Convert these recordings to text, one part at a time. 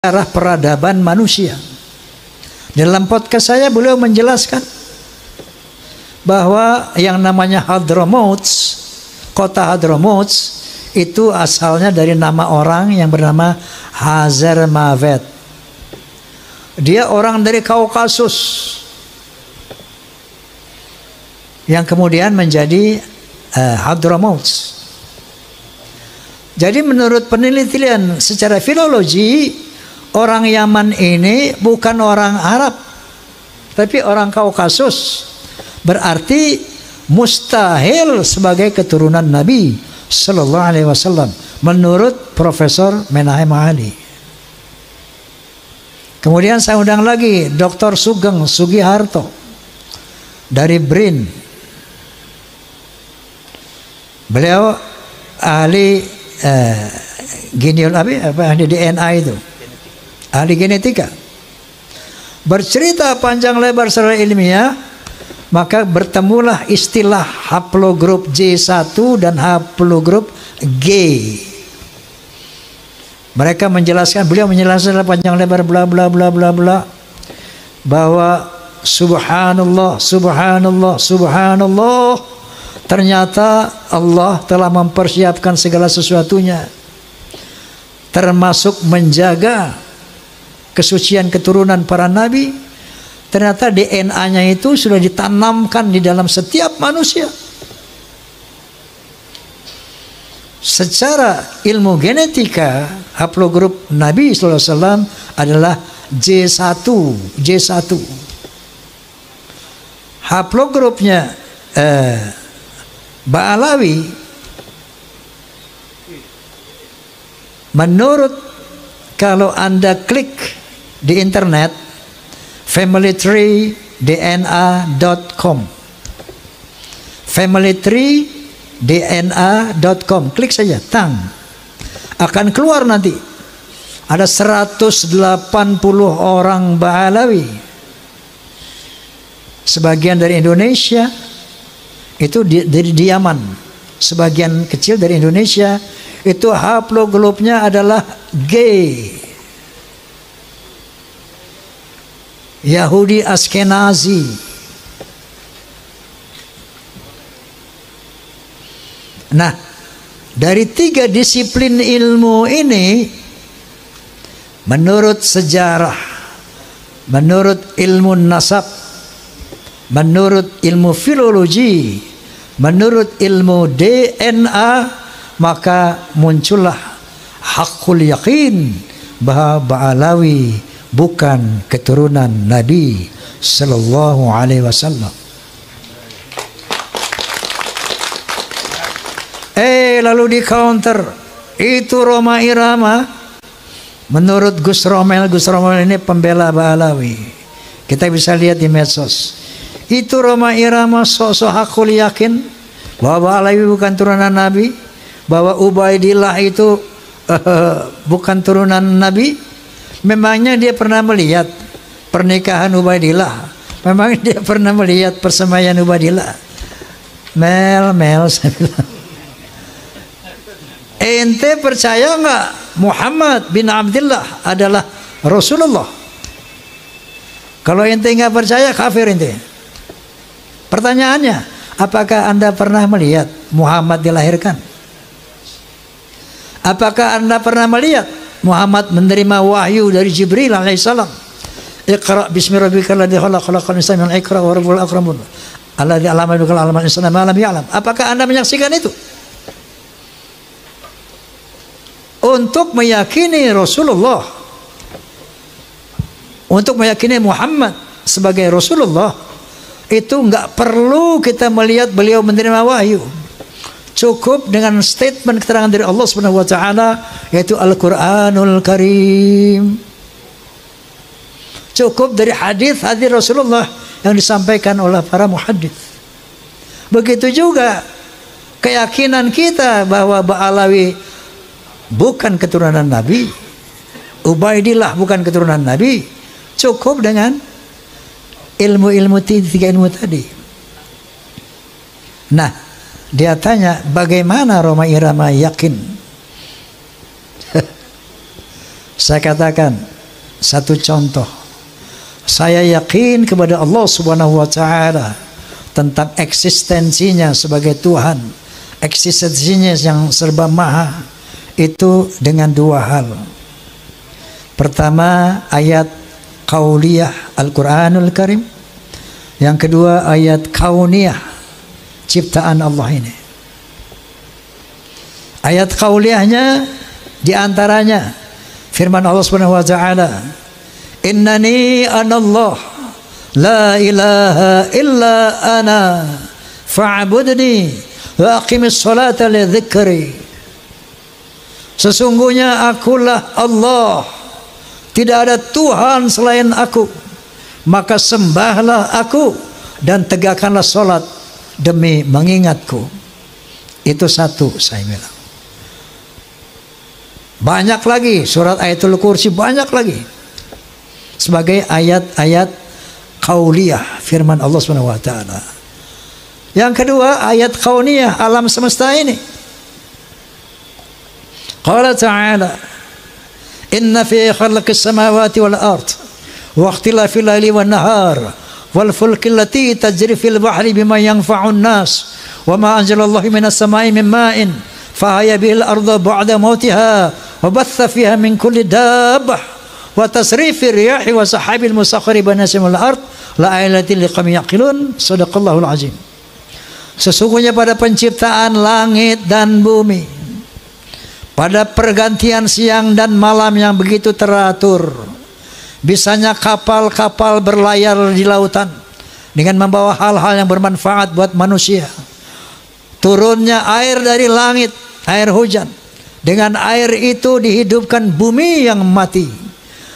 sejarah peradaban manusia. Dalam podcast saya beliau menjelaskan bahwa yang namanya Hadramaut, kota Hadramaut itu asalnya dari nama orang yang bernama Hazarmaved. Dia orang dari Kaukasus yang kemudian menjadi Hadramaut. Jadi menurut penelitian secara filologi, orang Yaman ini bukan orang Arab, tapi orang Kaukasus. Berarti mustahil sebagai keturunan Nabi Sallallahu Alaihi Wasallam menurut Profesor Menahem Ali. Kemudian saya undang lagi Dr. Sugeng Sugiharto dari BRIN. Beliau ahli ahli DNA itu, ahli genetika. Bercerita panjang lebar secara ilmiah, maka bertemulah istilah haplogrup J1 dan haplogrup G. Mereka menjelaskan, beliau menjelaskan panjang lebar bla bla bla bla bla, bahwa subhanallah subhanallah subhanallah, ternyata Allah telah mempersiapkan segala sesuatunya, termasuk menjaga kesucian keturunan para nabi. Ternyata DNA-nya itu sudah ditanamkan di dalam setiap manusia. Secara ilmu genetika, haplogrup Nabi SAW adalah J1. Haplogrupnya Ba'alawi, menurut, kalau Anda klik di internet familytreedna.com, familytreedna.com, klik saja, tang, akan keluar nanti ada 180 orang Ba'alawi, sebagian dari Indonesia, itu dari Yaman, sebagian kecil dari Indonesia, itu haplogrupnya adalah G, Yahudi Askenazi. Nah, dari tiga disiplin ilmu ini, menurut sejarah, menurut ilmu nasab, menurut ilmu filologi, menurut ilmu DNA, maka muncullah hakul yakin bahwa Ba'alawi bukan keturunan Nabi Sallallahu Alaihi Wasallam. Lalu di counter itu Roma Irama. Menurut Gus Romel ini pembela Ba'alawi, kita bisa lihat di medsos. Itu Roma Irama sok-sok hakul yakin bahwa Ba'alawi bukan turunan Nabi, bahwa Ubaidillah itu bukan turunan Nabi. Memangnya dia pernah melihat pernikahan Ubaidillah? Memang dia pernah melihat persemaian Ubaidillah? Mel, saya bilang, ente percaya nggak Muhammad bin Abdullah adalah Rasulullah? Kalau ente nggak percaya, kafir ente. Pertanyaannya, apakah Anda pernah melihat Muhammad dilahirkan? Apakah Anda pernah melihat Muhammad menerima wahyu dari Jibril alaihissalam? Iqra bismi rabbikal ladzi khalaq, khalaqal insana min 'alaq, wa rabbul akram alladzi 'allama bil qalam 'allama al-insana ma lam ya'lam. Apakah Anda menyaksikan itu? Untuk meyakini Rasulullah, untuk meyakini Muhammad sebagai Rasulullah, itu nggak perlu kita melihat beliau menerima wahyu. Cukup dengan statement keterangan dari Allah Subhanahu wa taala, yaitu Al-Qur'anul Karim. Cukup dari hadis Rasulullah yang disampaikan oleh para muhaddits. Begitu juga keyakinan kita bahwa Ba'alawi bukan keturunan Nabi, Ubaidillah bukan keturunan Nabi, cukup dengan ilmu-ilmu tiga ilmu tadi. Nah, dia tanya, bagaimana Roma Irama yakin? Saya katakan, satu contoh. Saya yakin kepada Allah Subhanahu wa taala tentang eksistensinya sebagai Tuhan, eksistensinya yang serba maha, itu dengan dua hal. Pertama, ayat qauliyah Al-Quranul Karim. Yang kedua, ayat kauniyah, ciptaan Allah ini. Ayat qauliyahnya diantaranya firman Allah Subhanahu wa taala, innani anallah la ilaha illa ana fa'budni wa aqimis salata li dzikri. Sesungguhnya akulah Allah, tidak ada Tuhan selain aku, maka sembahlah aku dan tegakkanlah solat demi mengingatku. Itu satu, saya bilang. Banyak lagi surat Ayatul Kursi, banyak lagi sebagai ayat-ayat qauliyah firman Allah Subhanahu wa taala. Yang kedua, ayat kauniyah alam semesta ini. Qala ta'ala, inna fi khalqis samawati wal ard wa ikhtilafil laili wan nahar wal fulki allati tajri fil bahri bima yanfa'un nas wa ma anzalallahu minas samai min ma'in fahaya bil arda ba'da mautiha wa batha fiha min kulli dabbah wa tasrifir riyahi wa sahabil musakhkhari baina samai wal ard la ayatin liqaumin yaqilun. Shadaqallahul azim. Sesungguhnya pada penciptaan langit dan bumi, pada pergantian siang dan malam yang begitu teratur, bisanya kapal-kapal berlayar di lautan dengan membawa hal-hal yang bermanfaat buat manusia, turunnya air dari langit, air hujan, dengan air itu dihidupkan bumi yang mati,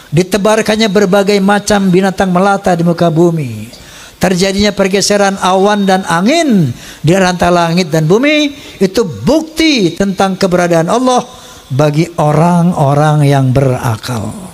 ditebarkannya berbagai macam binatang melata di muka bumi, terjadinya pergeseran awan dan angin di antara langit dan bumi. Itu bukti tentang keberadaan Allah bagi orang-orang yang berakal.